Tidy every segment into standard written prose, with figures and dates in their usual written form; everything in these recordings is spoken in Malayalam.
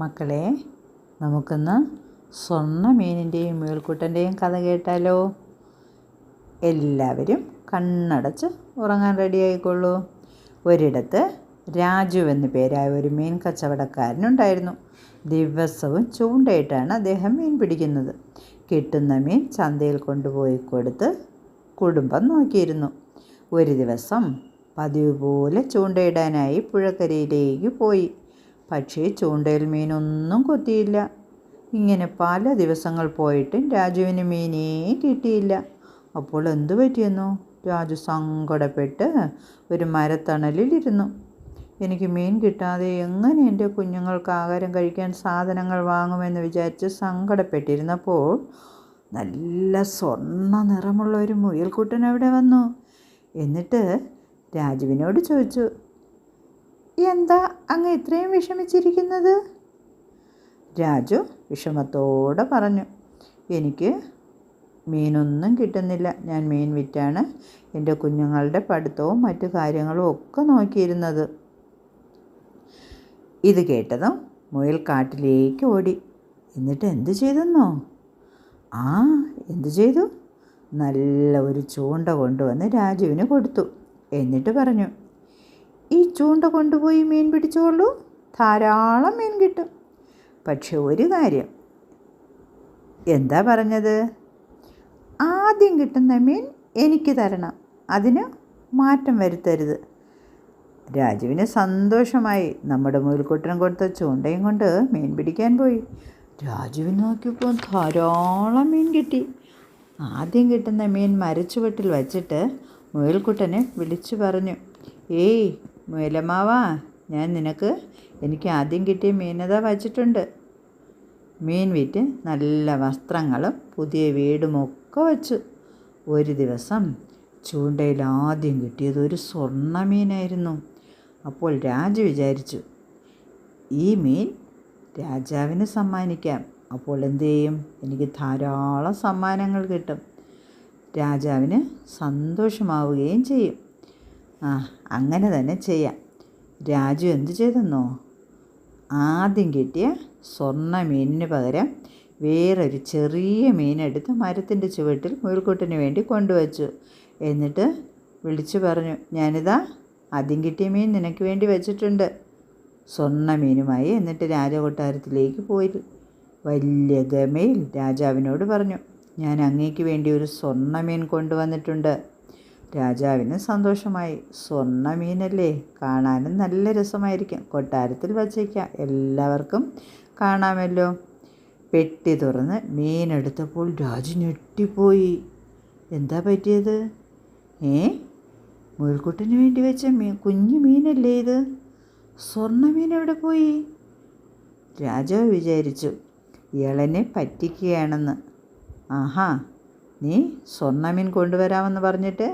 മക്കളെ, നമുക്കിന്ന് സ്വർണ്ണ മീനിൻ്റെയും മുയൽക്കുട്ടൻ്റെയും കഥ കേട്ടാലോ? എല്ലാവരും കണ്ണടച്ച് ഉറങ്ങാൻ റെഡിയായിക്കൊള്ളൂ. ഒരിടത്ത് രാജു എന്നു പേരായ ഒരു മീൻ കച്ചവടക്കാരനുണ്ടായിരുന്നു. ദിവസവും ചൂണ്ടയിട്ടാണ് അദ്ദേഹം മീൻ പിടിക്കുന്നത്. കിട്ടുന്ന മീൻ ചന്തയിൽ കൊണ്ടുപോയി കൊടുത്ത് കുടുംബം നോക്കിയിരുന്നു. ഒരു ദിവസം പതിവ് പോലെ ചൂണ്ടയിടാനായി പുഴക്കരയിലേക്ക് പോയി. പക്ഷേ ചൂണ്ടയിൽ മീനൊന്നും കൊത്തിയില്ല. ഇങ്ങനെ പല ദിവസങ്ങൾ പോയിട്ടും രാജുവിന് മീനേ കിട്ടിയില്ല. അപ്പോൾ എന്തു പറ്റിയെന്നു രാജു സങ്കടപ്പെട്ട് ഒരു മരത്തണലിലിരുന്നു. എനിക്ക് മീൻ കിട്ടാതെ എങ്ങനെ എൻ്റെ കുഞ്ഞുങ്ങൾക്ക് ആഹാരം കഴിക്കാൻ സാധനങ്ങൾ വാങ്ങുമെന്ന് വിചാരിച്ച് സങ്കടപ്പെട്ടിരുന്നപ്പോൾ നല്ല സ്വർണ്ണ നിറമുള്ള ഒരു മുയൽക്കുട്ടൻ അവിടെ വന്നു. എന്നിട്ട് രാജുവിനോട് ചോദിച്ചു, എന്താ അങ്ങ് ഇത്രയും വിഷമിച്ചിരിക്കുന്നത്? രാജു വിഷമത്തോടെ പറഞ്ഞു, എനിക്ക് മീനൊന്നും കിട്ടുന്നില്ല. ഞാൻ മീൻ വിറ്റാണ് എൻ്റെ കുഞ്ഞുങ്ങളുടെ പഠിത്തവും മറ്റു കാര്യങ്ങളും ഒക്കെ നോക്കിയിരുന്നത്. ഇത് കേട്ടതും മുയൽ കാട്ടിലേക്ക് ഓടി. എന്നിട്ട് എന്ത് ചെയ്തെന്നോ? എന്തു ചെയ്തു? നല്ല ഒരു ചൂണ്ട കൊണ്ടുവന്ന് രാജുവിന് കൊടുത്തു. എന്നിട്ട് പറഞ്ഞു, ഈ ചൂണ്ട കൊണ്ടുപോയി മീൻ പിടിച്ചോളൂ, ധാരാളം മീൻ കിട്ടും. പക്ഷെ ഒരു കാര്യം. എന്താ പറഞ്ഞത്? ആദ്യം കിട്ടുന്ന മീൻ എനിക്ക് തരണം, അതിന് മാറ്റം വരുത്തരുത്. രാജുവിന് സന്തോഷമായി. നമ്മുടെ മുയൽക്കുട്ടൻ കൊടുത്ത ചൂണ്ടയും കൊണ്ട് മീൻ പിടിക്കാൻ പോയി. രാജുവിന് നോക്കിയപ്പോൾ ധാരാളം മീൻ കിട്ടി. ആദ്യം കിട്ടുന്ന മീൻ മരച്ചുവട്ടിൽ വച്ചിട്ട് മുയൽക്കുട്ടനെ വിളിച്ചു പറഞ്ഞു, ഏയ് മുയലമ്മാവാ, ഞാൻ എനിക്ക് ആദ്യം കിട്ടിയ മീനതാ വച്ചിട്ടുണ്ട്. മീൻ വിറ്റ് നല്ല വസ്ത്രങ്ങളും പുതിയ വീടുമൊക്കെ വച്ചു. ഒരു ദിവസം ചൂണ്ടയിൽ ആദ്യം കിട്ടിയത് ഒരു സ്വർണ്ണ മീനായിരുന്നു. അപ്പോൾ രാജു വിചാരിച്ചു, ഈ മീൻ രാജാവിന് സമ്മാനിക്കാം. അപ്പോൾ എന്തു ചെയ്യും? എനിക്ക് ധാരാളം സമ്മാനങ്ങൾ കിട്ടും. രാജാവിന് സന്തോഷമാവുകയും ചെയ്യും. അങ്ങനെ തന്നെ ചെയ്യാം. രാജു എന്തു ചെയ്തെന്നോ? ആദ്യം കിട്ടിയ സ്വർണ്ണ മീനിന് പകരം വേറൊരു ചെറിയ മീനെടുത്ത് മരത്തിൻ്റെ ചുവട്ടിൽ മുയൽക്കുട്ടന് വേണ്ടി കൊണ്ടുവച്ചു. എന്നിട്ട് വിളിച്ചു പറഞ്ഞു, ഞാനിതാ ആദ്യം കിട്ടിയ മീൻ നിനക്ക് വേണ്ടി വെച്ചിട്ടുണ്ട്, സ്വർണ്ണ മീനുമായി. എന്നിട്ട് രാജകൊട്ടാരത്തിലേക്ക് പോയി വലിയ ഗമയിൽ രാജാവിനോട് പറഞ്ഞു, ഞാൻ അങ്ങേക്ക് വേണ്ടി ഒരു സ്വർണ്ണ മീൻ കൊണ്ടുവന്നിട്ടുണ്ട്. രാജാവിന് സന്തോഷമായി. സ്വർണ്ണ മീനല്ലേ, കാണാനും നല്ല രസമായിരിക്കും, കൊട്ടാരത്തിൽ വച്ചേക്കാം, എല്ലാവർക്കും കാണാമല്ലോ. പെട്ടി തുറന്ന് മീനെടുത്തപ്പോൾ രാജു ഞെട്ടിപ്പോയി. എന്താ പറ്റിയത്? മുയൽക്കുട്ടന് വേണ്ടി വെച്ച കുഞ്ഞു മീനല്ലേ ഇത്? സ്വർണ്ണ മീൻ എവിടെ പോയി? രാജാവ് വിചാരിച്ചു, ഇയാളെന്നെ പറ്റിക്കുകയാണെന്ന്. നീ സ്വർണ്ണ മീൻ കൊണ്ടുവരാമെന്ന് പറഞ്ഞിട്ട്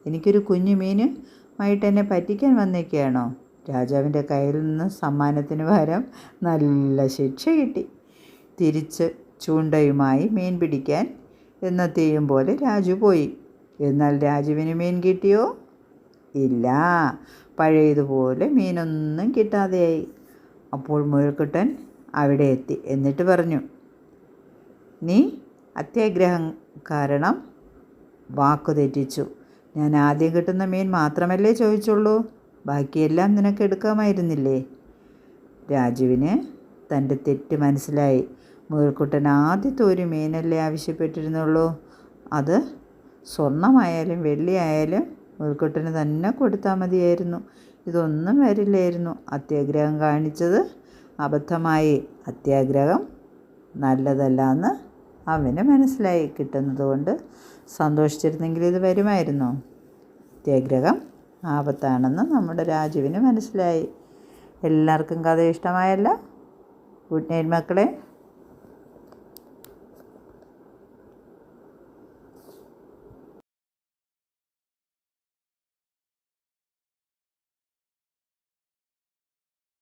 എനിക്കൊരു കുഞ്ഞു മീനുമായിട്ട് എന്നെ പറ്റിക്കാൻ വന്നേക്കുകയാണോ? രാജാവിൻ്റെ കയ്യിൽ നിന്ന് സമ്മാനത്തിന് പകരം നല്ല ശിക്ഷ കിട്ടി. തിരിച്ച് ചൂണ്ടയുമായി മീൻ പിടിക്കാൻ എന്നത്തെയും പോലെ രാജു പോയി. എന്നാൽ രാജുവിന് മീൻ കിട്ടിയോ? ഇല്ല, പഴയതുപോലെ മീനൊന്നും കിട്ടാതെയായി. അപ്പോൾ മുയൽക്കുട്ടൻ അവിടെ എത്തി. എന്നിട്ട് പറഞ്ഞു, നീ അത്യാഗ്രഹം കാരണം വാക്കു തെറ്റിച്ചു. ഞാൻ ആദ്യം കിട്ടുന്ന മീൻ മാത്രമല്ലേ ചോദിച്ചുള്ളൂ, ബാക്കിയെല്ലാം നിനക്ക് എടുക്കാമായിരുന്നില്ലേ? രാജുവിന് തൻ്റെ തെറ്റ് മനസ്സിലായി. മുയൽക്കുട്ടൻ ആദ്യത്തെ ഒരു മീനല്ലേ ആവശ്യപ്പെട്ടിരുന്നുള്ളൂ, അത് സ്വർണ്ണമായാലും വെള്ളിയായാലും മുയൽക്കുട്ടന് തന്നെ കൊടുത്താൽ മതിയായിരുന്നു. ഇതൊന്നും വരില്ലായിരുന്നു. അത്യാഗ്രഹം കാണിച്ചത് അബദ്ധമായി. അത്യാഗ്രഹം നല്ലതല്ല എന്ന് അവന് മനസ്സിലായി. കിട്ടുന്നത് കൊണ്ട് സന്തോഷിച്ചിരുന്നെങ്കിൽ ഇത് വരുമായിരുന്നോ? അത്യാഗ്രഹം ആപത്താണെന്ന് നമ്മുടെ രാജുവിന് മനസ്സിലായി. എല്ലാവർക്കും കഥ ഇഷ്ടമായല്ലോ? ഗുഡ് നൈറ്റ് മക്കളെ.